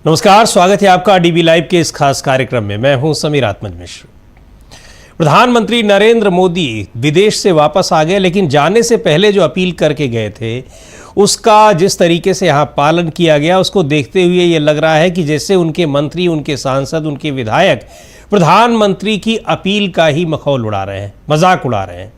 नमस्कार, स्वागत है आपका डीबी लाइव के इस खास कार्यक्रम में। मैं हूं समीर आत्मज मिश्र। प्रधानमंत्री नरेंद्र मोदी विदेश से वापस आ गए, लेकिन जाने से पहले जो अपील करके गए थे उसका जिस तरीके से यहाँ पालन किया गया, उसको देखते हुए ये लग रहा है कि जैसे उनके मंत्री, उनके सांसद, उनके विधायक प्रधानमंत्री की अपील का ही मखौल उड़ा रहे हैं, मजाक उड़ा रहे हैं।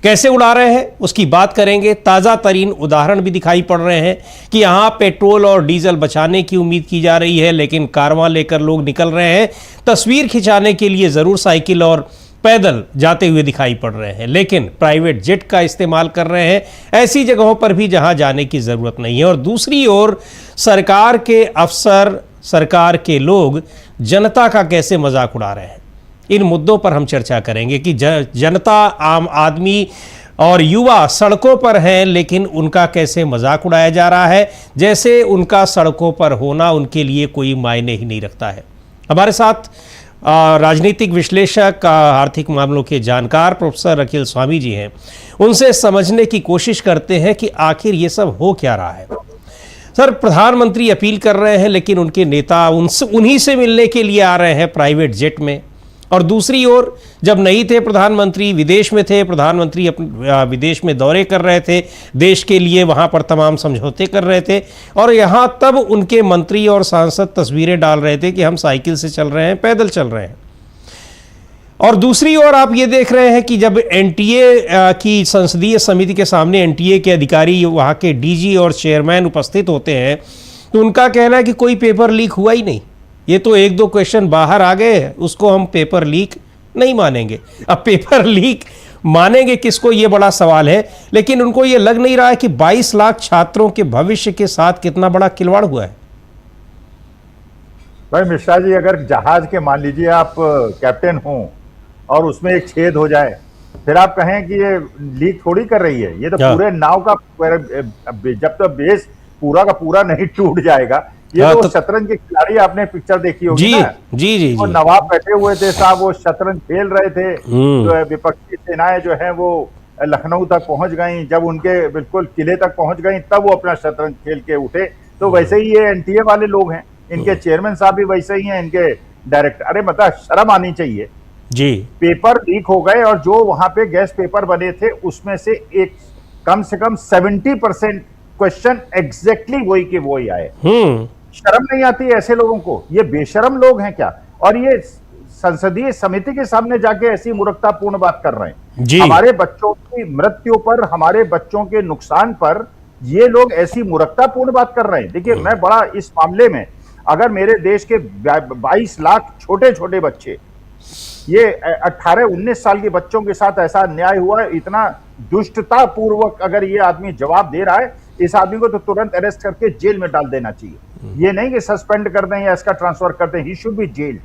कैसे उड़ा रहे हैं उसकी बात करेंगे। ताज़ा तरीन उदाहरण भी दिखाई पड़ रहे हैं कि यहाँ पेट्रोल और डीजल बचाने की उम्मीद की जा रही है, लेकिन कारवां लेकर लोग निकल रहे हैं। तस्वीर खिंचाने के लिए ज़रूर साइकिल और पैदल जाते हुए दिखाई पड़ रहे हैं, लेकिन प्राइवेट जेट का इस्तेमाल कर रहे हैं ऐसी जगहों पर भी जहाँ जाने की ज़रूरत नहीं है। और दूसरी ओर सरकार के अफसर, सरकार के लोग जनता का कैसे मजाक उड़ा रहे हैं। इन मुद्दों पर हम चर्चा करेंगे कि जनता, आम आदमी और युवा सड़कों पर हैं, लेकिन उनका कैसे मजाक उड़ाया जा रहा है, जैसे उनका सड़कों पर होना उनके लिए कोई मायने ही नहीं रखता है। हमारे साथ राजनीतिक विश्लेषक, आर्थिक मामलों के जानकार प्रोफेसर अखिल स्वामी जी हैं। उनसे समझने की कोशिश करते हैं कि आखिर ये सब हो क्या रहा है। सर, प्रधानमंत्री अपील कर रहे हैं, लेकिन उनके नेता उन्हीं से मिलने के लिए आ रहे हैं प्राइवेट जेट में। और दूसरी ओर जब नहीं थे प्रधानमंत्री, विदेश में थे प्रधानमंत्री, अपने विदेश में दौरे कर रहे थे, देश के लिए वहाँ पर तमाम समझौते कर रहे थे, और यहाँ तब उनके मंत्री और सांसद तस्वीरें डाल रहे थे कि हम साइकिल से चल रहे हैं, पैदल चल रहे हैं। और दूसरी ओर आप ये देख रहे हैं कि जब एनटीए की संसदीय समिति के सामने एनटीए के अधिकारी, वहाँ के डीजी और चेयरमैन उपस्थित होते हैं, तो उनका कहना है कि कोई पेपर लीक हुआ ही नहीं। ये तो एक दो क्वेश्चन बाहर आ गए हैं, उसको हम पेपर लीक नहीं मानेंगे। अब पेपर लीक मानेंगे किसको, ये बड़ा सवाल है। लेकिन उनको ये लग नहीं रहा है कि 22 लाख छात्रों के भविष्य के साथ कितना बड़ा खिलवाड़ हुआ है। भाई मिश्रा जी, अगर जहाज के मान लीजिए आप कैप्टन हो और उसमें एक छेद हो जाए, फिर आप कहें कि ये लीक थोड़ी कर रही है। ये तो पूरे नाव का, जब तक बेस पूरा का पूरा नहीं टूट जाएगा। ये तो शतरंज के खिलाड़ी, आपने पिक्चर देखी होगी ना। जी। वो नवाब बैठे हुए थे साहब, वो शतरंज खेल रहे थे। तो विपक्षी सेनाएं जो है वो लखनऊ तक पहुंच गई, जब उनके बिल्कुल किले तक पहुंच गई तब वो अपना शतरंज खेल के उठे। तो वैसे ही ये एनटीए वाले लोग हैं, इनके चेयरमैन साहब भी वैसे ही हैं, इनके डायरेक्टर। अरे मतलब शर्म आनी चाहिए जी। पेपर लीक हो गए और जो वहां पे गैस पेपर बने थे उसमें से एक कम से कम 70% क्वेश्चन एग्जैक्टली वही के वही आए। शर्म नहीं आती ऐसे लोगों को? ये बेशरम लोग हैं क्या? और ये संसदीय समिति के सामने जाके ऐसी मूर्खतापूर्ण बात कर रहे हैं। हमारे बच्चों की मृत्यु पर, हमारे बच्चों के नुकसान पर ये लोग ऐसी मूर्खतापूर्ण बात कर रहे हैं। देखिए, मैं बड़ा इस मामले में, अगर मेरे देश के 22 लाख छोटे छोटे बच्चे, ये 18-19 साल के बच्चों के साथ ऐसा अन्याय हुआ है, इतना दुष्टता पूर्वक अगर ये आदमी जवाब दे रहा है, इस आदमी को तो तुरंत अरेस्ट करके जेल में डाल देना चाहिए। ये नहीं कि सस्पेंड कर दें या इसका ट्रांसफर कर दें, ही शुड बी जेल।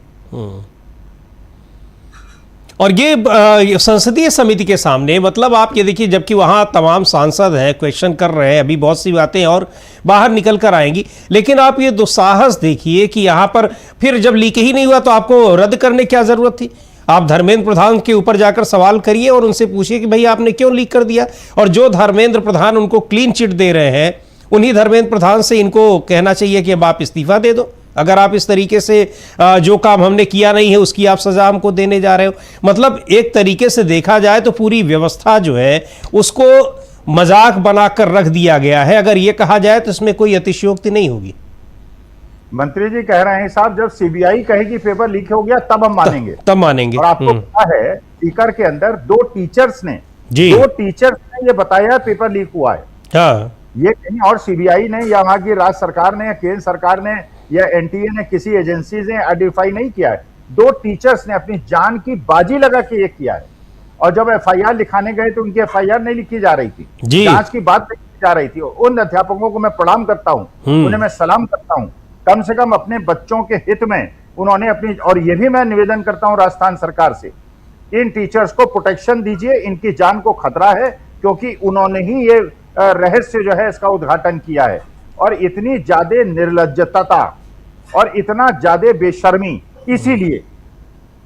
और ये संसदीय समिति के सामने, मतलब आप ये देखिए, जबकि वहां तमाम सांसद हैं, क्वेश्चन कर रहे हैं, अभी बहुत सी बातें और बाहर निकल कर आएंगी, लेकिन आप ये दुस्साहस देखिए कि यहां पर फिर जब लीक ही नहीं हुआ तो आपको रद्द करने की क्या जरूरत थी। आप धर्मेंद्र प्रधान के ऊपर जाकर सवाल करिए और उनसे पूछिए कि भाई आपने क्यों लीक कर दिया। और जो धर्मेंद्र प्रधान उनको क्लीन चिट दे रहे हैं, उन्हीं धर्मेंद्र प्रधान से इनको कहना चाहिए कि अब आप इस्तीफा दे दो, अगर आप इस तरीके से जो काम हमने किया नहीं है उसकी आप सजा हमको देने जा रहे हो। मतलब एक तरीके से देखा जाए तो पूरी व्यवस्था जो है उसको मजाक बनाकर रख दिया गया है। अगर ये कहा जाए तो इसमें कोई अतिशयोक्ति नहीं होगी। मंत्री जी कह रहे हैं साहब, जब सीबीआई कहेगी पेपर लीक हो गया तब हम मानेंगे, तब मानेंगे। और आपको पता है स्पीकर के अंदर दो टीचर्स ने ये बताया पेपर लीक हुआ है। ये कहीं और सीबीआई ने या वहां की राज्य सरकार ने या केंद्र सरकार ने या एनटीए ने, किसी एजेंसी ने आइडेंटिफाई नहीं किया है। दो टीचर्स ने अपनी जान की बाजी लगा के ये किया है। और जब एफआईआर लिखाने गए तो उनकी एफआईआर नहीं लिखी जा रही थी, जांच की बात नहीं की जा रही थी। उन अध्यापकों को मैं प्रणाम करता हूं, उन्हें मैं सलाम करता हूं। कम से कम अपने बच्चों के हित में उन्होंने अपनी, और ये भी मैं निवेदन करता हूं राजस्थान सरकार से, इन टीचर्स को प्रोटेक्शन दीजिए, इनकी जान को खतरा है, क्योंकि उन्होंने ही ये रहस्य जो है इसका उद्घाटन किया है। और इतनी ज्यादा निर्लज्जता और इतना ज्यादा बेशर्मी, इसीलिए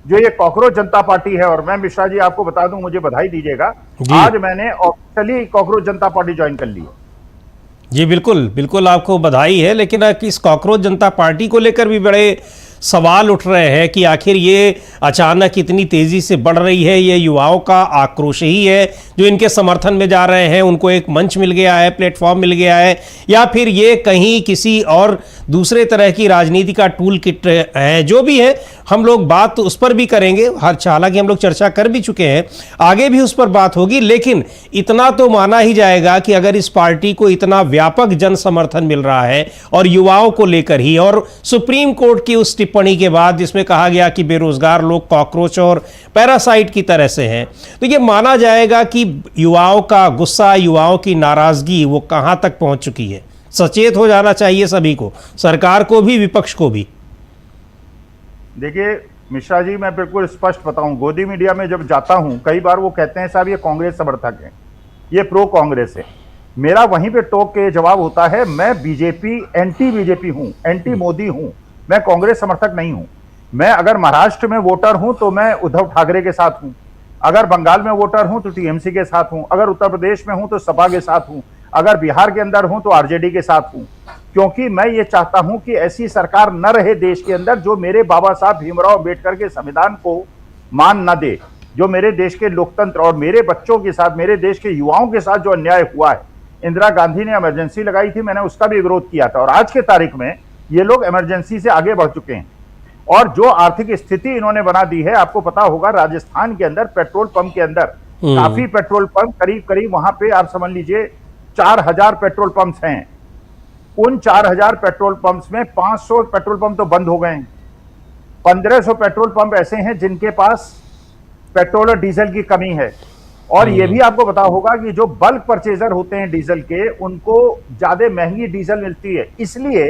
जो ये कॉकरोच जनता पार्टी है, और मैं मिश्रा जी आपको बता दूं, मुझे बधाई दीजिएगा, आज मैंने ऑफिशियली कॉकरोच जनता पार्टी ज्वाइन कर ली। जी बिल्कुल बिल्कुल, आपको बधाई है। लेकिन इस कॉकरोच जनता पार्टी को लेकर भी बड़े सवाल उठ रहे हैं कि आखिर ये अचानक इतनी तेजी से बढ़ रही है, ये युवाओं का आक्रोश ही है जो इनके समर्थन में जा रहे हैं, उनको एक मंच मिल गया है, प्लेटफॉर्म मिल गया है, या फिर ये कहीं किसी और दूसरे तरह की राजनीति का टूल किट है? जो भी है, हम लोग बात उस पर भी करेंगे। हालांकि हम लोग चर्चा कर भी चुके हैं, आगे भी उस पर बात होगी। लेकिन इतना तो माना ही जाएगा कि अगर इस पार्टी को इतना व्यापक जन समर्थन मिल रहा है और युवाओं को लेकर ही, और सुप्रीम कोर्ट की उस टिप्पणी के बाद जिसमें कहा गया कि बेरोजगार लोग कॉकरोच और पैरासाइट की तरह से हैं, तो ये माना जाएगा कि युवाओं का गुस्सा, युवाओं की नाराजगी वो कहां तक पहुंच चुकी है। सचेत हो जाना चाहिए सभी को, सरकार को भी, विपक्ष को भी। देखिए मिश्रा जी, मैं बिल्कुल स्पष्ट बताऊं, गोदी मीडिया में जब जाता हूं कई बार वो कहते हैं साहब ये कांग्रेस समर्थक है, ये प्रो कांग्रेस है। मेरा वहीं पे टोक के जवाब होता है, मैं बीजेपी, एंटी बीजेपी हूं, एंटी मोदी हूं, मैं कांग्रेस समर्थक नहीं हूं। मैं अगर महाराष्ट्र में वोटर हूं तो मैं उद्धव ठाकरे के साथ हूं, अगर बंगाल में वोटर हूं तो टीएमसी के साथ हूं, अगर उत्तर प्रदेश में हूं तो सपा के साथ हूं, अगर बिहार के अंदर हूं तो आरजेडी के साथ हूं। क्योंकि मैं ये चाहता हूं कि ऐसी सरकार न रहे देश के अंदर जो मेरे बाबा साहब भीमराव अंबेडकर के संविधान को मान न दे, जो मेरे देश के लोकतंत्र और मेरे बच्चों के साथ, मेरे देश के युवाओं के साथ जो अन्याय हुआ है। इंदिरा गांधी ने इमरजेंसी लगाई थी, मैंने उसका भी विरोध किया था, और आज के तारीख में ये लोग इमरजेंसी से आगे बढ़ चुके हैं। और जो आर्थिक स्थिति इन्होंने बना दी है, आपको पता होगा राजस्थान के अंदर पेट्रोल पंप के अंदर काफी पेट्रोल पंप, करीब करीब वहां पे आप समझ लीजिए 4000 पेट्रोल पंप्स हैं। उन 4000 पेट्रोल पंप्स में 500 पेट्रोल पंप तो बंद हो गए हैं। 1500 पेट्रोल पंप ऐसे हैं जिनके पास पेट्रोल और डीजल की कमी है। और यह भी आपको पता होगा कि जो बल्क परचेजर होते हैं डीजल के, उनको ज्यादा महंगी डीजल मिलती है, इसलिए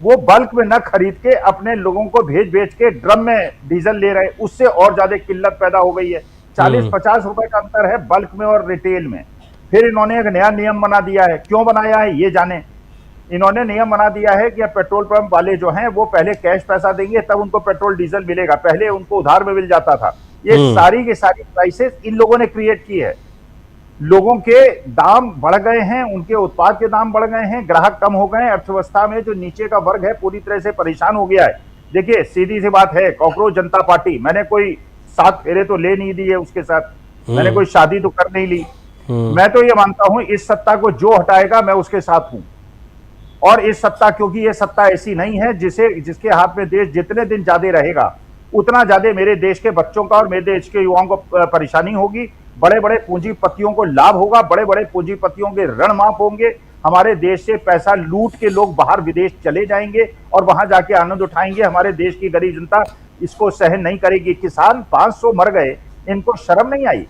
वो बल्क में न खरीद के अपने लोगों को भेज भेज के ड्रम में डीजल ले रहे हैं। उससे और ज्यादा किल्लत पैदा हो गई है। 40-50 रुपए का अंतर है बल्क में और रिटेल में। फिर इन्होंने एक नया नियम बना दिया है, क्यों बनाया है ये जाने। इन्होंने नियम बना दिया है कि अब पेट्रोल पंप वाले जो हैं वो पहले कैश पैसा देंगे तब उनको पेट्रोल डीजल मिलेगा, पहले उनको उधार में मिल जाता था। ये सारी की सारी प्राइसेस इन लोगों ने क्रिएट की है। लोगों के दाम बढ़ गए हैं, उनके उत्पाद के दाम बढ़ गए हैं, ग्राहक कम हो गए हैं। अर्थव्यवस्था में जो नीचे का वर्ग है पूरी तरह से परेशान हो गया है। देखिए सीधी सी बात है, कॉकरोच जनता पार्टी, मैंने कोई 7 फेरे तो ले नहीं दिए उसके साथ, मैंने कोई शादी तो कर नहीं ली। मैं तो ये मानता हूं इस सत्ता को जो हटाएगा मैं उसके साथ हूं। और इस सत्ता, क्योंकि ये सत्ता ऐसी नहीं है जिसके हाथ में देश जितने दिन ज्यादा रहेगा उतना ज्यादा मेरे देश के बच्चों का और मेरे देश के युवाओं को परेशानी होगी। बड़े बड़े पूंजीपतियों को लाभ होगा, बड़े बड़े पूंजीपतियों के ऋण माफ होंगे। हमारे देश से पैसा लूट के लोग बाहर विदेश चले जाएंगे और वहां जाके आनंद उठाएंगे। हमारे देश की गरीब जनता इसको सहन नहीं करेगी। किसान 500 मर गए, इनको शर्म नहीं आई।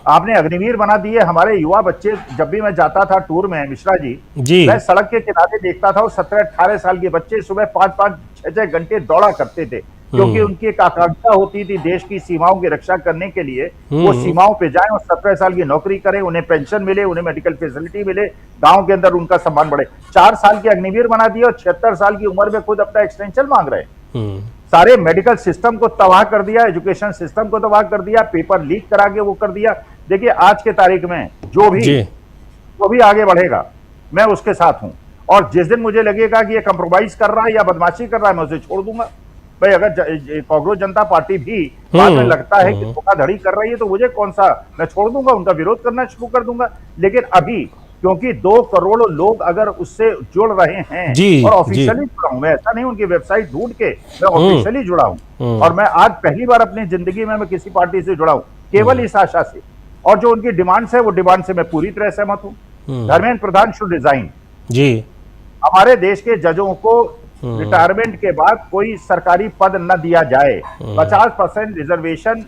आपने अग्निवीर बना दिए हमारे युवा बच्चे। जब भी मैं जाता था टूर में मिश्रा जी, मैं सड़क के किनारे देखता था, 17-18 साल के बच्चे सुबह 5-5-6-6 घंटे दौड़ा करते थे, क्योंकि उनकी एक आकांक्षा होती थी देश की सीमाओं की रक्षा करने के लिए वो सीमाओं पे जाएं और 17 साल की नौकरी करें, उन्हें पेंशन मिले, उन्हें मेडिकल फैसिलिटी मिले, गांव के अंदर उनका सम्मान बढ़े। 4 साल के अग्निवीर बना दिए और 76 साल की उम्र में खुद अपना एक्सटेंशन मांग रहे हैं। सारे मेडिकल सिस्टम को तबाह कर दिया, एजुकेशन सिस्टम को तबाह कर दिया, पेपर लीक करा के वो कर दिया। देखिए आज के तारीख में जो भी आगे बढ़ेगा मैं उसके साथ हूं। और जिस दिन मुझे लगेगा कि ये कंप्रोमाइज कर रहा है या बदमाशी कर रहा है, मैं उसे छोड़ दूंगा। भाई अगर कांग्रेस जनता पार्टी भी बाद में लगता है कि धोखाधड़ी कर रही है तो मुझे कौन सा, मैं छोड़ दूंगा, उनका विरोध करना शुरू कर दूंगा। लेकिन अभी क्योंकि 2 करोड़ लोग अगर उससे जुड़ रहे हैं और ऑफिशियली जुड़ा हूं मैं, ऐसा नहीं उनकी वेबसाइट ढूंढ के, मैं ऑफिशियली जुड़ा हूं। और मैं आज पहली बार अपनी जिंदगी में मैं किसी पार्टी से जुड़ा हूं केवल इस आशा से, और जो उनकी डिमांड्स है वो डिमांड से मैं पूरी तरह सहमत हूं। Dharmendra Pradhan should resign. हमारे देश के जजों को रिटायरमेंट के बाद कोई सरकारी पद न दिया जाए, 50% रिजर्वेशन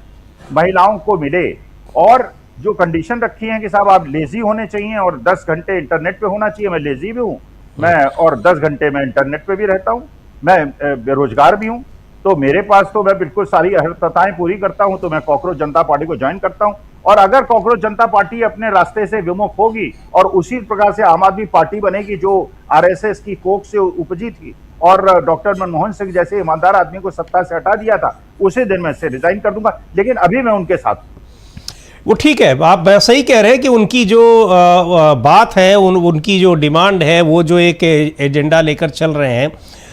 महिलाओं को मिले, और जो कंडीशन रखी है कि साहब आप लेजी होने चाहिए और 10 घंटे इंटरनेट पे होना चाहिए। मैं लेजी भी हूं मैं, और 10 घंटे मैं इंटरनेट पे भी रहता हूं। मैं बेरोजगार भी हूं, तो मेरे पास तो मैं बिल्कुल सारी अहर्ताएं पूरी करता हूं, तो मैं कांग्रेस जनता पार्टी को ज्वाइन करता हूं। और अगर कांग्रेस जनता पार्टी अपने रास्ते से विमुख होगी और उसी प्रकार से आम आदमी पार्टी बनेगी जो आरएसएस की कोख से उपजी थी और डॉक्टर मनमोहन सिंह जैसे ईमानदार आदमी को सत्ता से हटा दिया था, उसी दिन मैं इससे रिजाइन कर दूंगा। लेकिन अभी मैं उनके साथ हूं। वो ठीक है, आप सही कह रहे हैं कि उनकी जो बात है, उनकी जो डिमांड है, वो जो एक एजेंडा लेकर चल रहे हैं,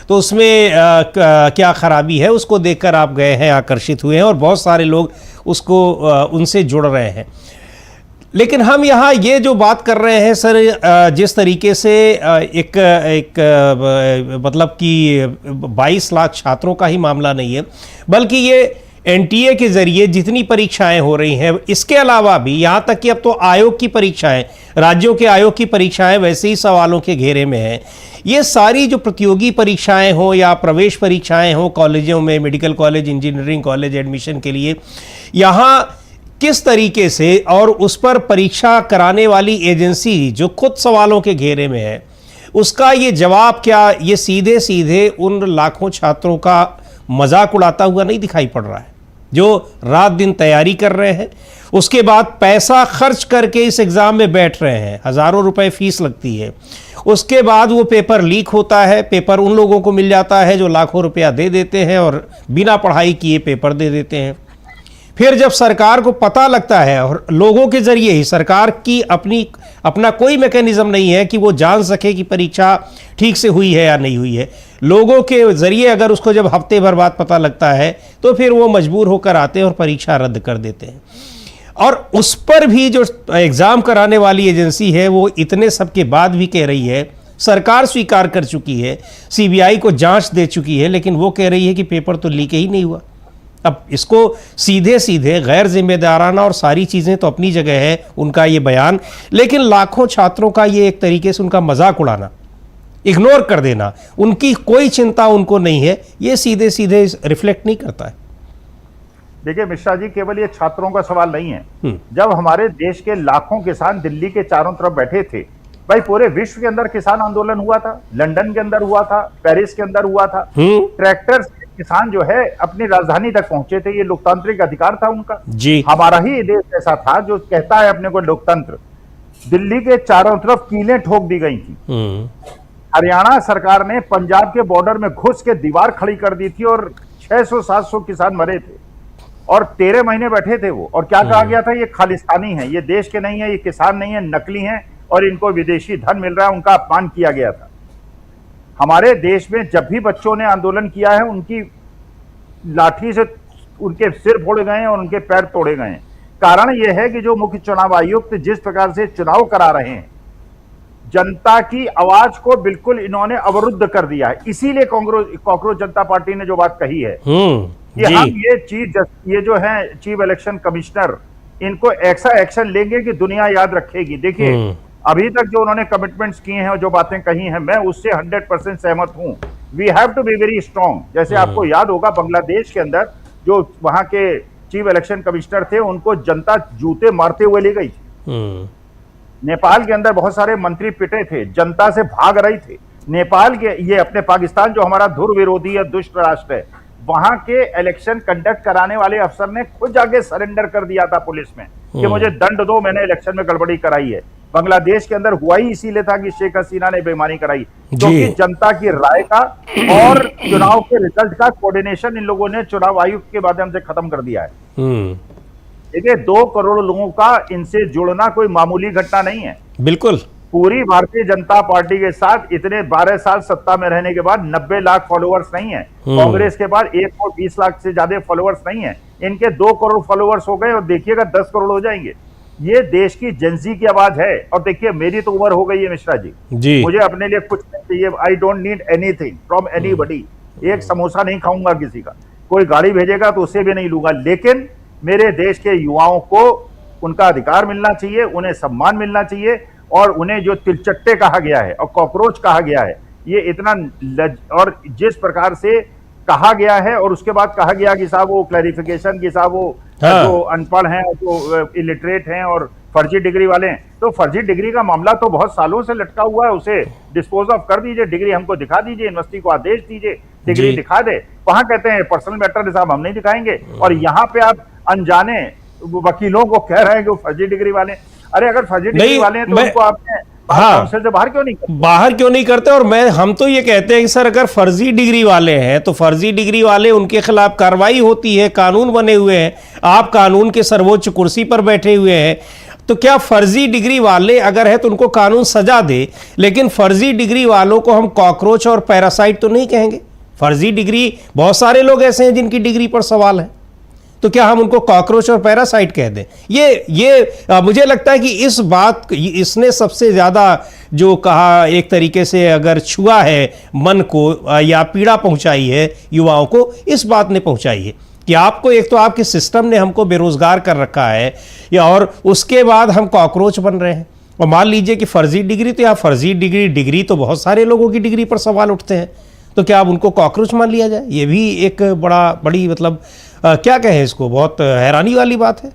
तो उसमें क्या खराबी है उसको देखकर आप गए हैं, आकर्षित हुए हैं, और बहुत सारे लोग उसको उनसे जुड़ रहे हैं। लेकिन हम यहाँ ये जो बात कर रहे हैं सर, जिस तरीके से मतलब कि 22 लाख छात्रों का ही मामला नहीं है, बल्कि ये एनटीए के जरिए जितनी परीक्षाएं हो रही हैं, इसके अलावा भी यहाँ तक कि अब तो आयोग की परीक्षाएं, राज्यों के आयोग की परीक्षाएं वैसे ही सवालों के घेरे में हैं। ये सारी जो प्रतियोगी परीक्षाएं हो या प्रवेश परीक्षाएं हो कॉलेजों में, medical college, engineering college admission के लिए, यहाँ किस तरीके से और उस पर परीक्षा कराने वाली एजेंसी जो खुद सवालों के घेरे में है, उसका ये जवाब क्या ये सीधे सीधे उन लाखों छात्रों का मजाक उड़ाता हुआ नहीं दिखाई पड़ रहा है जो रात दिन तैयारी कर रहे हैं, उसके बाद पैसा खर्च करके इस एग्ज़ाम में बैठ रहे हैं, हज़ारों रुपए फीस लगती है, उसके बाद वो पेपर लीक होता है, पेपर उन लोगों को मिल जाता है जो लाखों रुपया दे देते हैं और बिना पढ़ाई किए पेपर दे देते हैं। फिर जब सरकार को पता लगता है, और लोगों के जरिए ही, सरकार की अपना कोई मैकेनिज्म नहीं है कि वो जान सके कि परीक्षा ठीक से हुई है या नहीं हुई है, लोगों के जरिए अगर उसको जब हफ्ते भर बाद पता लगता है तो फिर वो मजबूर होकर आते हैं और परीक्षा रद्द कर देते हैं। और उस पर भी जो एग्ज़ाम कराने वाली एजेंसी है वो इतने सब के बाद भी कह रही है, सरकार स्वीकार कर चुकी है, सीबीआई को जांच दे चुकी है, लेकिन वो कह रही है कि पेपर तो लीक ही नहीं हुआ। अब इसको सीधे सीधे गैर जिम्मेदाराना, और सारी चीज़ें तो अपनी जगह है उनका ये बयान, लेकिन लाखों छात्रों का ये एक तरीके से उनका मजाक उड़ाना, इग्नोर कर देना, उनकी कोई चिंता उनको नहीं है, ये सीधे सीधे रिफ्लेक्ट नहीं करता है। देखिए मिश्रा जी, केवल ये छात्रों का सवाल नहीं है। जब हमारे देश के लाखों किसान दिल्ली के चारों तरफ बैठे थे, भाई पूरे विश्व के अंदर किसान आंदोलन हुआ था, लंदन के अंदर हुआ था, पेरिस के अंदर हुआ था, ट्रैक्टर से किसान जो है अपनी राजधानी तक पहुंचे थे, ये लोकतांत्रिक अधिकार था उनका जी। हमारा ही देश ऐसा था जो कहता है अपने को लोकतंत्र। दिल्ली के चारों तरफ कीलें ठोक दी गई थी, हरियाणा सरकार ने पंजाब के बॉर्डर में घुस के दीवार खड़ी कर दी थी और 600-700 किसान मरे थे और 13 महीने बैठे थे वो। और क्या कहा गया था, ये खालिस्तानी है, ये देश के नहीं है, ये किसान नहीं है, नकली हैं और इनको विदेशी धन मिल रहा है, उनका अपमान किया गया था। हमारे देश में जब भी बच्चों ने आंदोलन किया है, उनकी लाठी से उनके सिर फोड़े गए हैं और उनके पैर तोड़े गए हैं। कारण यह है कि जो मुख्य चुनाव आयुक्त जिस प्रकार से चुनाव करा रहे हैं, जनता की आवाज को बिल्कुल इन्होंने अवरुद्ध कर दिया है। इसीलिए कॉकरोच जनता पार्टी ने जो बात कही है कि हम ये जो है चीफ इलेक्शन कमिश्नर, इनको ऐसा एक्शन लेंगे कि दुनिया याद रखेगी। देखिए अभी तक जो उन्होंने कमिटमेंट्स किए हैं और जो बातें कही हैं, मैं उससे 100% सहमत हूं। We have to be very strong. जैसे आपको याद होगा, बांग्लादेश के अंदर जो वहां के चीफ इलेक्शन कमिश्नर थे, उनको जनता जूते मारते हुए ले गई थी। नेपाल के अंदर बहुत सारे मंत्री पिटे थे, जनता से भाग रही थे। नेपाल के ये अपने पाकिस्तान जो हमारा धुर विरोधी है, दुष्ट राष्ट्र है, वहां के इलेक्शन कंडक्ट कराने वाले अफसर ने खुद जाके सरेंडर कर दिया था पुलिस में कि मुझे दंड दो, मैंने इलेक्शन में गड़बड़ी कराई है। बांग्लादेश के अंदर हुआ ही इसीलिए था कि शेख हसीना ने बेईमानी कराई, क्योंकि जनता की राय का और चुनाव के रिजल्ट का कोऑर्डिनेशन इन लोगों ने चुनाव आयुक्त के माध्यम से खत्म कर दिया है। देखिए 2 करोड़ लोगों का इनसे जुड़ना कोई मामूली घटना नहीं है। बिल्कुल, पूरी भारतीय जनता पार्टी के साथ इतने 12 साल सत्ता में रहने के बाद 90 लाख फॉलोअर्स नहीं है। कांग्रेस के बाद 120 लाख से ज्यादा फॉलोअर्स नहीं है, इनके 2 करोड़ फॉलोअर्स हो गए और देखिएगा 10 करोड़ हो जाएंगे। ये देश की जेंजी की आवाज है। और देखिए मेरी तो उम्र हो गई है मिश्रा जी, मुझे अपने लिए कुछ नहीं चाहिए। I don't need anything from anybody. एक समोसा नहीं खाऊंगा किसी का, कोई गाड़ी भेजेगा तो उसे भी नहीं लूंगा, लेकिन मेरे देश के युवाओं को उनका अधिकार मिलना चाहिए, उन्हें सम्मान मिलना चाहिए। और उन्हें जो तिलचट्टे कहा गया है और कॉकरोच कहा गया है, ये इतना और जिस प्रकार से कहा गया है, और उसके बाद कहा गया कि साहब वो क्लैरिफिकेशन की साहब वो जो अनपढ़ हैं, जो इलिटरेट हैं और फर्जी डिग्री वाले हैं, तो फर्जी डिग्री का मामला तो बहुत सालों से लटका हुआ है, उसे डिस्पोज ऑफ कर दीजिए, डिग्री हमको दिखा दीजिए, यूनिवर्सिटी को आदेश दीजिए, डिग्री दिखा दे। वहां कहते हैं पर्सनल मैटर साहब हम नहीं दिखाएंगे, और यहाँ पे आप अनजाने वकीलों को कह रहे हैं कि वो फर्जी डिग्री वाले। अरे अगर फर्जी डिग्री वाले हैं तो उनको आपने हाँ, काउंसिल से बाहर क्यों नहीं करते? बाहर क्यों नहीं करते? और हम तो ये कहते हैं कि सर अगर फर्जी डिग्री वाले हैं तो फर्जी डिग्री वाले, उनके खिलाफ कार्रवाई होती है, कानून बने हुए हैं, आप कानून के सर्वोच्च कुर्सी पर बैठे हुए हैं, तो क्या फर्जी डिग्री वाले अगर है तो उनको कानून सजा दे, लेकिन फर्जी डिग्री वालों को हम कॉकरोच और पैरासाइट तो नहीं कहेंगे? फर्जी डिग्री, बहुत सारे लोग ऐसे हैं जिनकी डिग्री पर सवाल है, तो क्या हम उनको कॉकरोच और पैरासाइट कह दें? ये मुझे लगता है कि इस बात, इसने सबसे ज़्यादा जो कहा, एक तरीके से अगर छुआ है मन को या पीड़ा पहुंचाई है युवाओं को, इस बात ने पहुंचाई है कि आपको, एक तो आपके सिस्टम ने हमको बेरोजगार कर रखा है, या और उसके बाद हम कॉकरोच बन रहे हैं। और मान लीजिए कि फर्जी डिग्री, तो या फर्जी डिग्री तो बहुत सारे लोगों की डिग्री पर सवाल उठते हैं, तो क्या अब उनको कॉकरोच मान लिया जाए? ये भी एक बड़ी मतलब क्या कहें इसको, बहुत हैरानी वाली बात है।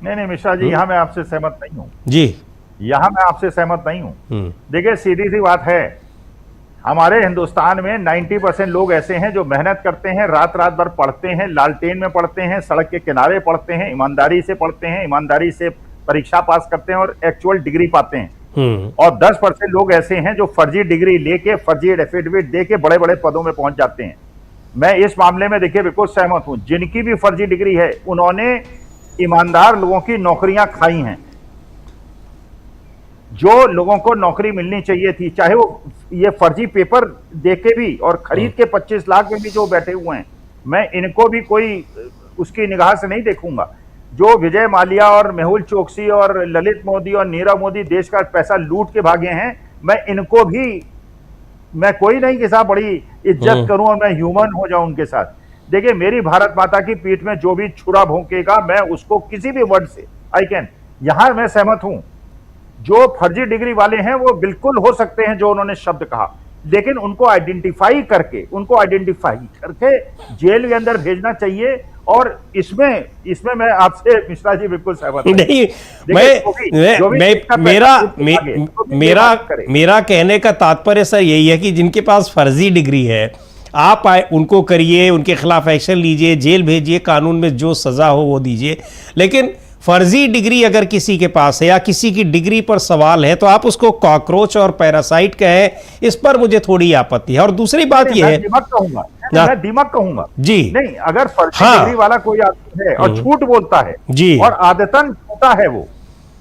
नहीं मिश्रा जी, यहाँ मैं आपसे सहमत नहीं हूँ जी, यहाँ मैं आपसे सहमत नहीं हूँ। देखिए, सीधी सी बात है, हमारे हिंदुस्तान में 90% लोग ऐसे हैं जो मेहनत करते हैं, रात रात भर पढ़ते हैं, लालटेन में पढ़ते हैं, सड़क के किनारे पढ़ते हैं, ईमानदारी से पढ़ते हैं, ईमानदारी से परीक्षा पास करते हैं और एक्चुअल डिग्री पाते हैं। और 10% लोग ऐसे हैं जो फर्जी डिग्री लेके, फर्जी एफिडेविट देके बड़े बड़े पदों में पहुंच जाते हैं। मैं इस मामले में देखिए बिल्कुल सहमत हूं। जिनकी भी फर्जी डिग्री है, उन्होंने ईमानदार लोगों की नौकरियां खाई हैं। जो लोगों को नौकरी मिलनी चाहिए थी, चाहे वो ये फर्जी पेपर देके भी और खरीद के 25 लाख में भी जो बैठे हुए हैं, मैं इनको भी कोई उसकी निगाह से नहीं देखूंगा। जो विजय माल्या और मेहुल चोकसी और ललित मोदी और नीरव मोदी देश का पैसा लूट के भागे हैं, मैं इनको भी, मैं कोई नहीं कि साहब बड़ी इज्जत करूं और मैं ह्यूमन हो जाऊं उनके साथ। देखिए, मेरी भारत माता की पीठ में जो भी छुरा भोंकेगा, मैं उसको किसी भी वर्ड से यहां मैं सहमत हूं। जो फर्जी डिग्री वाले हैं वो बिल्कुल हो सकते हैं जो उन्होंने शब्द कहा, लेकिन उनको आइडेंटिफाई करके जेल के अंदर भेजना चाहिए। और इसमें मैं आपसे मिश्रा जी बिल्कुल सहमत नहीं। मेरा कहने का तात्पर्य सर यही है कि जिनके पास फर्जी डिग्री है, आप उनको करिए, उनके खिलाफ एक्शन लीजिए, जेल भेजिए, कानून में जो सजा हो वो दीजिए, लेकिन फर्जी डिग्री अगर किसी के पास है या किसी की डिग्री पर सवाल है तो आप उसको कॉकरोच और पैरासाइट कहें, इस पर मुझे थोड़ी आपत्ति है। और दूसरी बात यह है, मैं दीमक कहूंगा जी, नहीं, अगर फर्जी डिग्री वाला कोई आदमी है और झूठ बोलता है जी, और आदतन झूठा है, वो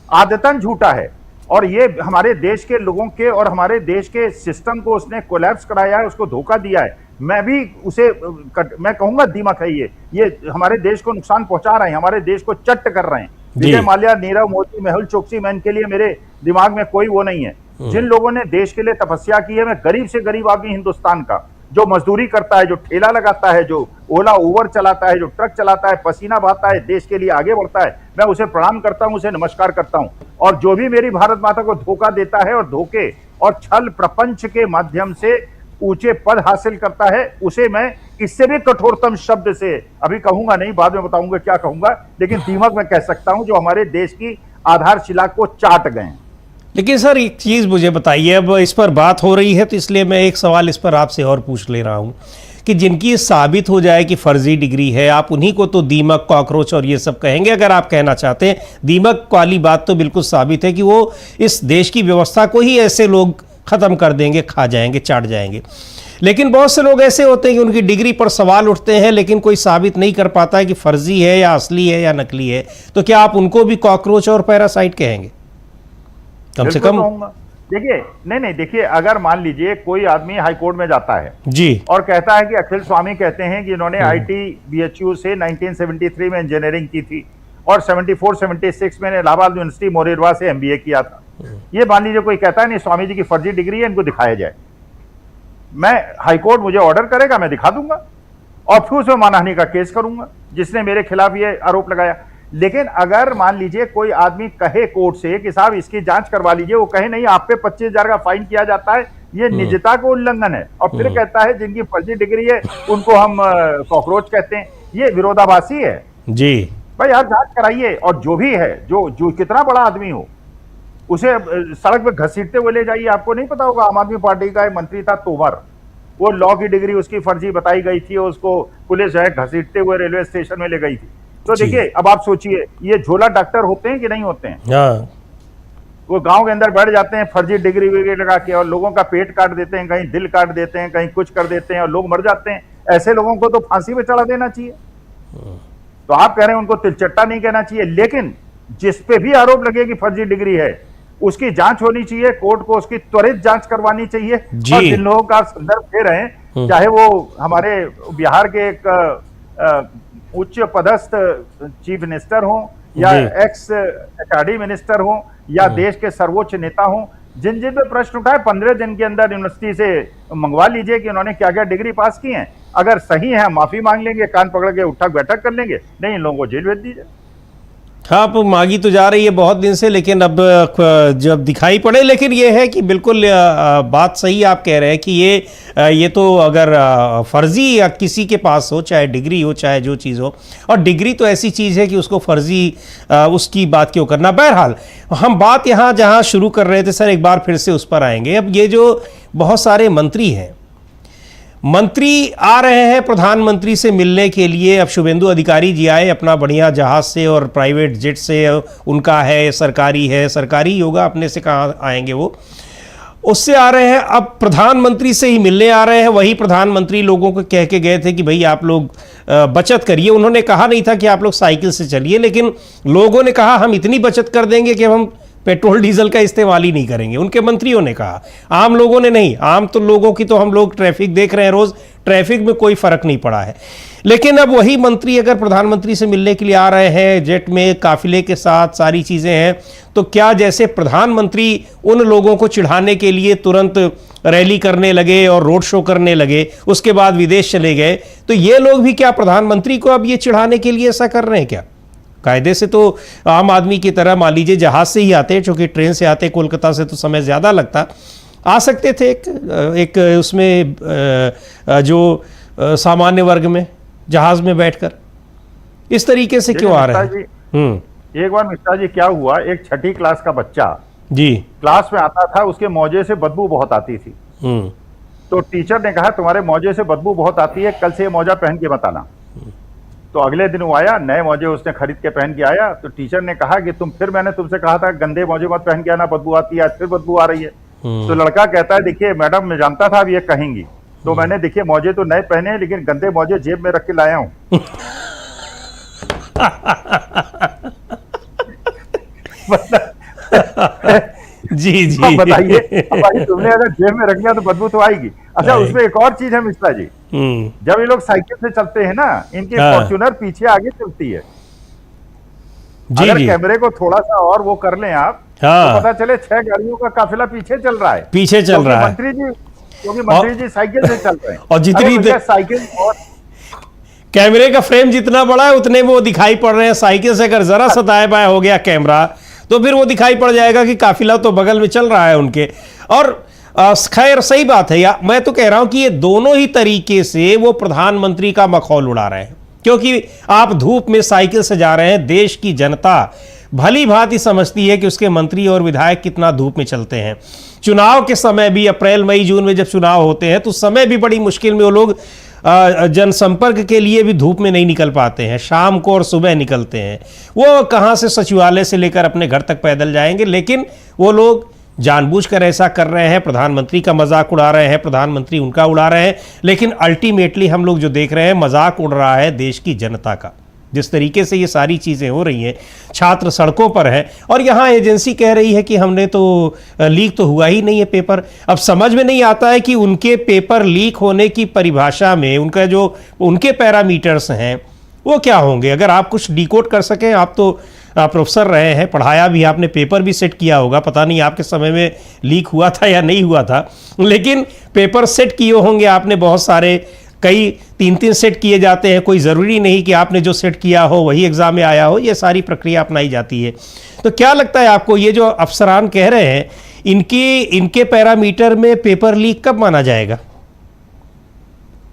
आदतन झूठा है, और ये हमारे देश के लोगों के और हमारे देश के सिस्टम को उसने कोलैप्स कराया है, उसको धोखा दिया है, मैं भी उसे मैं कहूंगा दीमक है। ये हमारे देश को नुकसान पहुंचा रहे हैं, हमारे देश को चट्ट कर रहे हैं। विजय माल्या, नीरव मोदी, मेहुल चोकसी, मैं इनके लिए, मेरे दिमाग में कोई वो नहीं है। जिन लोगों ने देश के लिए तपस्या की है, मैं गरीब से गरीब आदमी हिंदुस्तान का, जो मजदूरी करता है, जो ठेला लगाता है, जो ओला उबर चलाता है, जो ट्रक चलाता है, पसीना बहाता है, देश के लिए आगे बढ़ता है, मैं उसे प्रणाम करता हूं, उसे नमस्कार करता हूं। और जो भी मेरी भारत माता को धोखा देता है और धोखे और छल प्रपंच के माध्यम से ऊंचे पद हासिल करता है, उसे मैं इससे भी कठोरतम शब्द से अभी कहूंगा नहीं, बाद में बताऊंगा क्या कहूंगा, लेकिन दीमक मैं कह सकता हूं, जो हमारे देश की आधारशिला को चाट गए हैं। लेकिन सर एक चीज़ मुझे बताइए, अब इस पर बात हो रही है तो इसलिए मैं एक सवाल इस पर आपसे और पूछ ले रहा हूं कि जिनकी साबित हो जाए कि फर्जी डिग्री है, आप उन्हीं को तो दीमक, कॉकरोच और ये सब कहेंगे अगर आप कहना चाहते हैं। दीमक वाली बात तो बिल्कुल साबित है कि वो इस देश की व्यवस्था को ही ऐसे लोग ख़त्म कर देंगे, खा जाएंगे, चाट जाएंगे। लेकिन बहुत से लोग ऐसे होते हैं कि उनकी डिग्री पर सवाल उठते हैं, लेकिन कोई साबित नहीं कर पाता है कि फर्जी है या असली है या नकली है, तो क्या आप उनको भी कॉकरोच और पैरासाइट कहेंगे? कम से कम देखिए, नहीं देखिए, अगर मान लीजिए कोई आदमी हाईकोर्ट में जाता है जी और कहता है कि अखिल स्वामी कहते हैं कि इन्होंने आईटी बीएचयू से 1973 में इंजीनियरिंग की थी और 74-76 में इलाहाबाद यूनिवर्सिटी मोरेरवा से एमबीए किया था, ये मान लीजिए कोई कहता है नहीं स्वामी जी की फर्जी डिग्री है, इनको दिखाया जाए। मैं, हाईकोर्ट मुझे ऑर्डर करेगा, मैं दिखा दूंगा और फिर उसमें मानहानि का केस करूंगा जिसने मेरे खिलाफ ये आरोप लगाया। लेकिन अगर मान लीजिए कोई आदमी कहे कोर्ट से कि साहब इसकी जांच करवा लीजिए, वो कहे नहीं आप पे 25,000 का फाइन किया जाता है, ये निजता का उल्लंघन है, और फिर कहता है जिनकी फर्जी डिग्री है उनको हम कॉकरोच कहते हैं, ये विरोधाभासी है जी। भाई यार जांच कराइए, और जो भी है, जो कितना बड़ा आदमी हो उसे सड़क पे घसीटते हुए ले जाइए। आपको नहीं पता होगा, आम आदमी पार्टी का एक मंत्री था तोमर, वो लॉ की डिग्री उसकी फर्जी बताई गई थी, उसको पुलिस जो है घसीटते हुए रेलवे स्टेशन में ले गई थी। तो देखिए, अब आप सोचिए, ये झोला डॉक्टर होते हैं कि नहीं होते हैं? वो गांव के अंदर बैठ जाते हैं फर्जी डिग्री वगैरह लगा के और लोगों का पेट काट देते हैं, कहीं दिल काट देते हैं, कहीं कुछ कर देते हैं और लोग मर जाते हैं। ऐसे लोगों को तो फांसी पे चढ़ा देना चाहिए। तो आप कह रहे हैं उनको तिलचट्टा नहीं कहना चाहिए, लेकिन जिस पे भी आरोप लगे कि फर्जी डिग्री है उसकी जांच होनी चाहिए, कोर्ट को उसकी त्वरित जांच करवानी चाहिए। और जिन लोगों का संदर्भ दे रहे हैं, चाहे वो हमारे बिहार के एक उच्च पदस्थ चीफ मिनिस्टर हो या एक्स एकेडमी मिनिस्टर हो या देश के सर्वोच्च नेता हो, जिन जिन पे प्रश्न उठाए 15 दिन के अंदर यूनिवर्सिटी से मंगवा लीजिए कि उन्होंने क्या क्या डिग्री पास की है। अगर सही है माफी मांग लेंगे, कान पकड़ के उठक बैठक कर लेंगे, नहीं इन लोगों को जेल भेज दीजिए। हाँ, अब मांगी तो जा रही है बहुत दिन से, लेकिन अब जब दिखाई पड़े, लेकिन ये है कि बिल्कुल बात सही आप कह रहे हैं कि ये तो अगर फर्जी या किसी के पास हो, चाहे डिग्री हो चाहे जो चीज़ हो, और डिग्री तो ऐसी चीज़ है कि उसको फर्जी उसकी बात क्यों करना। बहरहाल हम बात यहाँ जहाँ शुरू कर रहे थे सर, एक बार फिर से उस पर आएंगे। अब ये जो बहुत सारे मंत्री हैं, मंत्री आ रहे हैं प्रधानमंत्री से मिलने के लिए। अब शुभेंदु अधिकारी जी आए अपना बढ़िया जहाज से और प्राइवेट जेट से, उनका है सरकारी होगा, अपने से कहाँ आएंगे वो, उससे आ रहे हैं। अब प्रधानमंत्री से ही मिलने आ रहे हैं। वही प्रधानमंत्री लोगों को कह के गए थे कि भाई आप लोग बचत करिए। उन्होंने कहा नहीं था कि आप लोग साइकिल से चलिए, लेकिन लोगों ने कहा हम इतनी बचत कर देंगे कि हम पेट्रोल डीजल का इस्तेमाल ही नहीं करेंगे। उनके मंत्रियों ने कहा, आम लोगों ने नहीं। आम तो लोगों की तो हम लोग ट्रैफिक देख रहे हैं रोज, ट्रैफिक में कोई फर्क नहीं पड़ा है। लेकिन अब वही मंत्री अगर प्रधानमंत्री से मिलने के लिए आ रहे हैं जेट में, काफिले के साथ, सारी चीजें हैं, तो क्या जैसे प्रधानमंत्री उन लोगों को चिढ़ाने के लिए तुरंत रैली करने लगे और रोड शो करने लगे, उसके बाद विदेश चले गए, तो ये लोग भी क्या प्रधानमंत्री को अब ये चिढ़ाने के लिए ऐसा कर रहे हैं क्या? कायदे से तो आम आदमी की तरह मान लीजिए जहाज से ही आते, चूंकि ट्रेन से आते कोलकाता से तो समय ज़्यादा लगता, आ सकते थे एक उसमें जो सामान्य वर्ग में जहाज में बैठकर। इस तरीके से क्यों आ रहे हैं? एक बार मिश्रा जी क्या हुआ, एक छठी क्लास का बच्चा जी क्लास में आता था, उसके मोजे से बदबू बहुत आती थी। तो टीचर ने कहा तुम्हारे मोजे से बदबू बहुत आती है, कल से ये मोजा पहन के मत आना। तो अगले दिन वो आया, नए मोजे उसने खरीद के पहन के आया। तो टीचर ने कहा कि मैंने तुमसे कहा था गंदे मोजे मत पहन के आना, बदबू आती है, आज फिर बदबू आ रही है। तो लड़का कहता है देखिए मैडम मैं जानता था अब ये कहेंगी, तो मैंने देखिए मोजे तो नए पहने हैं लेकिन गंदे मोजे जेब में रख के लाया हूं। जी जी बताइए, तुमने अगर जेब में रख लिया तो बदबू तो आएगी। अच्छा, उसमें एक और चीज है मिश्रा जी, जब ये लोग साइकिल से चलते हैं ना, इनकी फॉर्च्यूनर पीछे आगे चलती है। अगर कैमरे को थोड़ा सा और वो कर लें आप, तो पता चले 6 गाड़ियों का काफिला पीछे चल रहा है। क्योंकि मंत्री जी साइकिल से चल रहे हैं। और जितनी साइकिल और कैमरे का फ्रेम जितना बड़ा है उतने वो दिखाई पड़ रहे हैं। साइकिल से अगर जरा सा दाएं बाएं हो गया कैमरा तो फिर वो दिखाई पड़ जाएगा कि काफिला तो बगल में चल रहा है उनके। और खैर सही बात है, या मैं तो कह रहा हूं कि ये दोनों ही तरीके से वो प्रधानमंत्री का मखौल उड़ा रहे हैं, क्योंकि आप धूप में साइकिल से जा रहे हैं। देश की जनता भली भांति समझती है कि उसके मंत्री और विधायक कितना धूप में चलते हैं। चुनाव के समय भी, अप्रैल मई जून में जब चुनाव होते हैं तो उस समय भी बड़ी मुश्किल में वो लोग जनसंपर्क के लिए भी धूप में नहीं निकल पाते हैं, शाम को और सुबह निकलते हैं। वो कहाँ से सचिवालय से लेकर अपने घर तक पैदल जाएंगे, लेकिन वो लोग जानबूझकर ऐसा कर रहे हैं। प्रधानमंत्री का मजाक उड़ा रहे हैं, प्रधानमंत्री उनका उड़ा रहे हैं, लेकिन अल्टीमेटली हम लोग जो देख रहे हैं मजाक उड़ रहा है देश की जनता का। जिस तरीके से ये सारी चीज़ें हो रही हैं, छात्र सड़कों पर हैं और यहाँ एजेंसी कह रही है कि हमने तो लीक तो हुआ ही नहीं है पेपर। अब समझ में नहीं आता है कि उनके पेपर लीक होने की परिभाषा में उनका जो उनके पैरामीटर्स हैं वो क्या होंगे। अगर आप कुछ डिकोड कर सकें, आप तो प्रोफेसर रहे हैं, पढ़ाया भी, आपने पेपर भी सेट किया होगा, पता नहीं आपके समय में लीक हुआ था या नहीं हुआ था, लेकिन पेपर सेट किए होंगे आपने बहुत सारे, कई 3-3 सेट किए जाते हैं। कोई ज़रूरी नहीं कि आपने जो सेट किया हो वही एग्ज़ाम में आया हो, ये सारी प्रक्रिया अपनाई जाती है। तो क्या लगता है आपको, ये जो अफसरान कह रहे हैं इनके पैरामीटर में पेपर लीक कब माना जाएगा?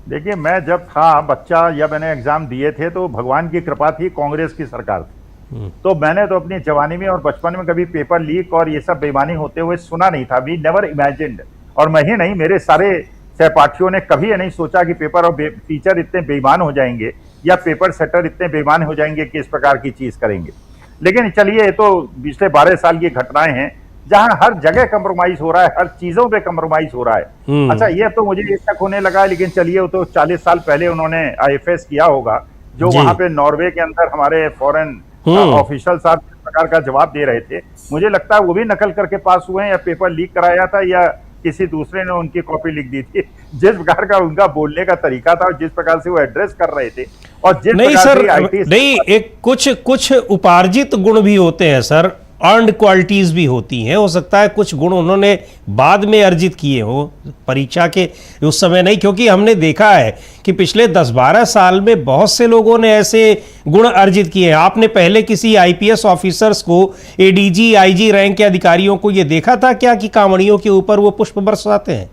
देखिए, मैं जब था बच्चा या मैंने एग्जाम दिए थे तो भगवान की कृपा थी, कांग्रेस की सरकार थी, तो मैंने तो अपनी जवानी में और बचपन में कभी पेपर लीक और ये सब बेईमानी होते हुए सुना नहीं था। वी नेवर इमेजिन्ड, और मैं ही नहीं, मेरे सारे सहपाठियों ने कभी ये नहीं सोचा कि पेपर और टीचर इतने बेईमान हो जाएंगे या पेपर सेटर इतने बेईमान हो जाएंगे कि इस प्रकार की चीज करेंगे। लेकिन चलिए, ये तो पिछले 12 साल की घटनाएं हैं, जहां हर जगह कंप्रोमाइज हो रहा है, हर चीजों पे कंप्रोमाइज हो रहा है। अच्छा, ये तो मुझे ये शक होने लगा, लेकिन चलिए वो तो 40 साल पहले उन्होंने आईएफएस किया होगा, जो वहां पे नॉर्वे के अंदर हमारे फॉरेन ऑफिशियल साहब इस प्रकार का जवाब दे रहे थे। मुझे लगता है वो भी नकल करके पास हुए हैं, या पेपर लीक कराया था, या किसी दूसरे ने उनकी कॉपी लिख दी थी। जिस प्रकार का उनका बोलने का तरीका था और जिस प्रकार से वो एड्रेस कर रहे थे, और जिस नहीं प्रकार सर, से आईटी नहीं, एक कुछ उपार्जित गुण भी होते हैं सर, अर्नड क्वालिटीज भी होती हैं। हो सकता है कुछ गुण उन्होंने बाद में अर्जित किए हो, परीक्षा के उस समय नहीं, क्योंकि हमने देखा है कि पिछले 10-12 साल में बहुत से लोगों ने ऐसे गुण अर्जित किए हैं। आपने पहले किसी आईपीएस ऑफिसर्स को, एडीजी, आईजी रैंक के अधिकारियों को ये देखा था क्या कि कांवड़ियों के ऊपर वो पुष्प बरसाते हैं?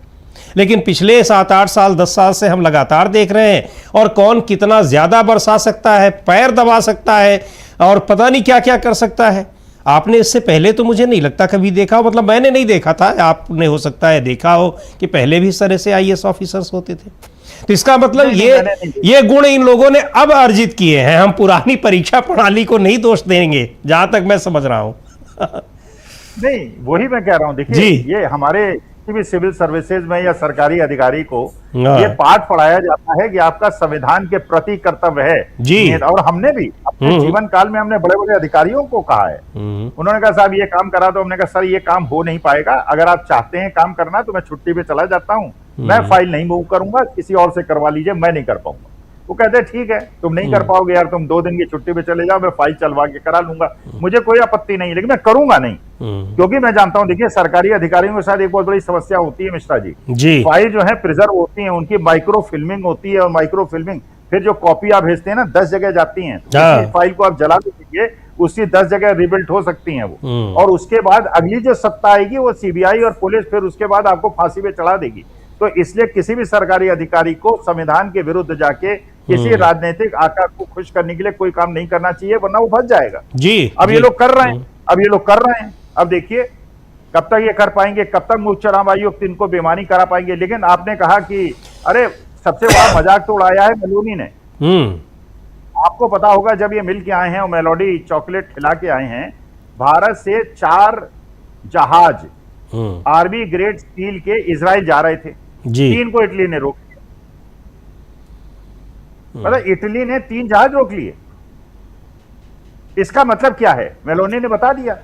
लेकिन पिछले 7-8 साल, 10 साल से हम लगातार देख रहे हैं, और कौन कितना ज्यादा बरसा सकता है, पैर दबा सकता है, और पता नहीं क्या क्या कर सकता है। आपने इससे पहले तो मुझे नहीं लगता कभी देखा हो, मतलब मैंने नहीं देखा था, आपने हो सकता है देखा हो कि पहले भी इस तरह से आईएएस ऑफिसर्स होते थे। तो इसका मतलब ये गुण इन लोगों ने अब अर्जित किए हैं। हम पुरानी परीक्षा प्रणाली को नहीं दोष देंगे, जहां तक मैं समझ रहा हूं। नहीं, वही मैं कह रहा हूं। देखिए, ये हमारे किसी भी सिविल सर्विसेज में या सरकारी अधिकारी को ये पाठ पढ़ाया जाता है कि आपका संविधान के प्रति कर्तव्य है जी। और हमने भी अपने जीवन काल में हमने बड़े बड़े अधिकारियों को कहा है, उन्होंने कहा साहब ये काम करा, तो हमने कहा सर ये काम हो नहीं पाएगा, अगर आप चाहते हैं काम करना तो मैं छुट्टी पे चला जाता हूँ, मैं फाइल नहीं मूव करूंगा, किसी और से करवा लीजिए, मैं नहीं कर पाऊंगा। वो कहते हैं ठीक है, तुम नहीं कर पाओगे यार, तुम 2 दिन की छुट्टी पे चले जाओ, मैं फाइल चलवा के करा लूंगा, मुझे कोई आपत्ति नहीं, लेकिन मैं करूंगा नहीं, क्योंकि मैं जानता हूं, देखिए सरकारी अधिकारियों के साथ एक बहुत बड़ी समस्या होती है मिश्रा जी, फाइल जो है प्रिजर्व होती है, उनकी माइक्रो फिल्मिंग होती है, और माइक्रो फिल्मिंग फिर जो कॉपी आप भेजते हैं ना 10 जगह जाती हैं, तो फाइल को आप जला दीजिए, उसकी 10 जगह रिबिल्ट हो सकती हैं वो, और उसके बाद अगली जो सत्ता आएगी वो सीबीआई और पुलिस फिर उसके बाद आपको फांसी पे चढ़ा देगी। तो इसलिए किसी भी सरकारी अधिकारी को संविधान के विरुद्ध जाके किसी राजनीतिक आका को खुश करने के लिए कोई काम नहीं करना चाहिए, वरना वो फंस जाएगा जी। अब ये लोग कर रहे हैं, अब देखिए कब तक ये कर पाएंगे, कब तक मुख्य चुनाव आयुक्त इनको बेईमानी करा पाएंगे। लेकिन आपने कहा कि अरे सबसे बड़ा मजाक तो उड़ाया है मेलोनी ने। आपको पता होगा जब ये मिल के आए हैं और मेलोडी चॉकलेट खिला के आए हैं, भारत से 4 जहाज आर्मी ग्रेड स्टील के इजराइल जा रहे थे, 3 को इटली ने रोक लिया। मतलब इटली ने 3 जहाज रोक लिए। इसका मतलब क्या है? मेलोनी ने बता दिया,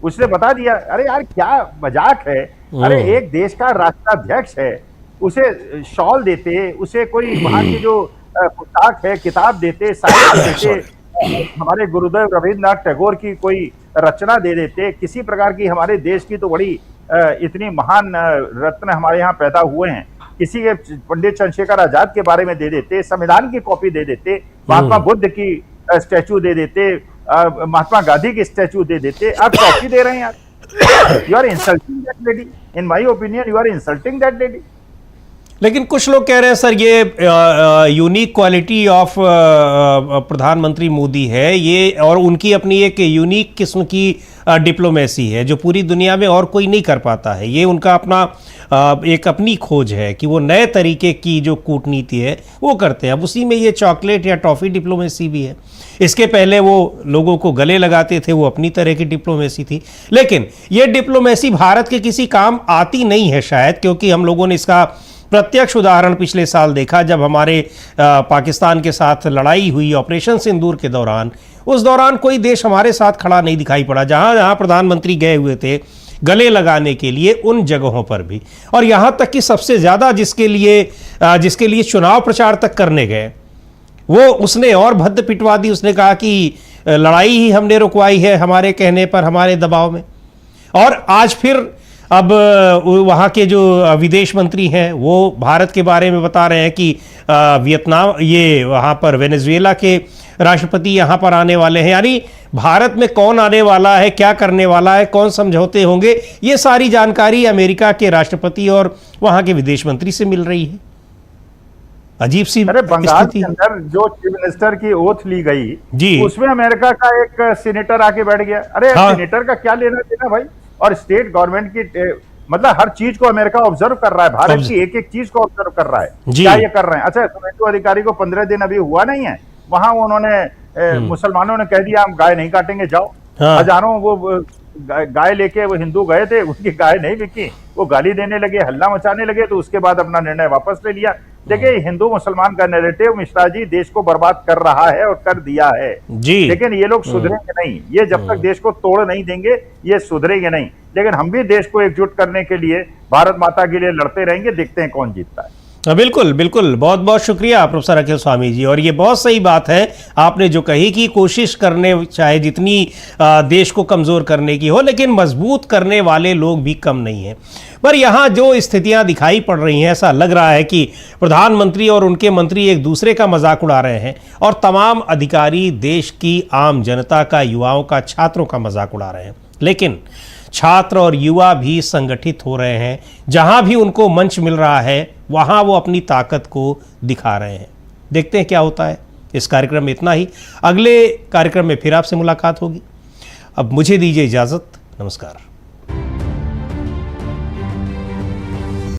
उसने बता दिया। अरे यार क्या मजाक है, अरे एक देश का राष्ट्राध्यक्ष है, उसे शॉल देते, उसे कोई वहां की जो पोशाक है, किताब देते, साहित्य देते, हमारे गुरुदेव रविन्द्रनाथ टैगोर की कोई रचना दे देते, किसी प्रकार की हमारे देश की तो बड़ी इतनी महान रत्न हमारे यहाँ पैदा हुए हैं, किसी के पंडित चंद्रशेखर आजाद के बारे में दे देते, संविधान की कॉपी दे देते, महात्मा बुद्ध की स्टैचू दे देते, महात्मा गांधी की स्टैचू दे देते, आप कॉपी दे रहे हैं यार। You are insulting that lady, in my opinion you are insulting that lady. लेकिन कुछ लोग कह रहे हैं सर ये यूनिक क्वालिटी ऑफ प्रधानमंत्री मोदी है ये, और उनकी अपनी एक यूनिक किस्म की डिप्लोमेसी है जो पूरी दुनिया में और कोई नहीं कर पाता है। ये उनका अपना एक अपनी खोज है कि वो नए तरीके की जो कूटनीति है वो करते हैं। अब उसी में ये चॉकलेट या टॉफ़ी डिप्लोमेसी भी है। इसके पहले वो लोगों को गले लगाते थे, वो अपनी तरह की डिप्लोमेसी थी। लेकिन ये डिप्लोमेसी भारत के किसी काम आती नहीं है शायद, क्योंकि हम लोगों ने इसका प्रत्यक्ष उदाहरण पिछले साल देखा जब हमारे पाकिस्तान के साथ लड़ाई हुई ऑपरेशन सिंदूर के दौरान। उस दौरान कोई देश हमारे साथ खड़ा नहीं दिखाई पड़ा। जहां जहां प्रधानमंत्री गए हुए थे गले लगाने के लिए, उन जगहों पर भी, और यहां तक कि सबसे ज़्यादा जिसके लिए चुनाव प्रचार तक करने गए, वो उसने और भद्द पिटवा दी। उसने कहा कि लड़ाई ही हमने रुकवाई है हमारे कहने पर, हमारे दबाव में। और आज फिर अब वहाँ के जो विदेश मंत्री हैं वो भारत के बारे में बता रहे हैं कि वियतनाम, ये वहाँ पर वेनेजुएला के राष्ट्रपति यहाँ पर आने वाले हैं। यानी भारत में कौन आने वाला है, क्या करने वाला है, कौन समझौते होंगे, ये सारी जानकारी अमेरिका के राष्ट्रपति और वहाँ के विदेश मंत्री से मिल रही है। अजीब सी। अरे बंगाल के अंदर जो चीफ मिनिस्टर की ओथ ली गई जी, उसमें अमेरिका का एक सीनेटर आके बैठ गया। अरे सीनेटर का क्या लेना देना भाई, और स्टेट गवर्नमेंट की मतलब हर चीज को अमेरिका ऑब्जर्व कर रहा है, भारत की एक एक चीज को ऑब्जर्व कर रहा है। क्या ये कर रहे हैं? अच्छा, टोमेटो अधिकारी को 15 दिन अभी हुआ नहीं है, वहां उन्होंने मुसलमानों ने कह दिया हम गाय नहीं काटेंगे, जाओ। हजारों वो गाय लेके वो हिंदू गए थे, उनकी गाय नहीं बिकी, वो गाली देने लगे, हल्ला मचाने लगे, तो उसके बाद अपना निर्णय वापस ले लिया। देखिए, हिंदू मुसलमान का नैरेटिव मिश्रा जी देश को बर्बाद कर रहा है और कर दिया है जी। लेकिन ये लोग सुधरेंगे नहीं, ये जब तक देश को तोड़ नहीं देंगे ये सुधरेंगे नहीं। लेकिन हम भी देश को एकजुट करने के लिए भारत माता के लिए लड़ते रहेंगे, देखते हैं कौन जीतता है। बिल्कुल बिल्कुल, बहुत बहुत शुक्रिया प्रोफेसर अखिल स्वामी जी। और ये बहुत सही बात है आपने जो कही कि कोशिश करने चाहे जितनी देश को कमज़ोर करने की हो, लेकिन मजबूत करने वाले लोग भी कम नहीं हैं। पर यहाँ जो स्थितियाँ दिखाई पड़ रही हैं, ऐसा लग रहा है कि प्रधानमंत्री और उनके मंत्री एक दूसरे का मजाक उड़ा रहे हैं और तमाम अधिकारी देश की आम जनता का, युवाओं का, छात्रों का मजाक उड़ा रहे हैं। लेकिन छात्र और युवा भी संगठित हो रहे हैं, जहां भी उनको मंच मिल रहा है वहां वो अपनी ताकत को दिखा रहे हैं। देखते हैं क्या होता है। इस कार्यक्रम में इतना ही, अगले कार्यक्रम में फिर आपसे मुलाकात होगी। अब मुझे दीजिए इजाज़त, नमस्कार।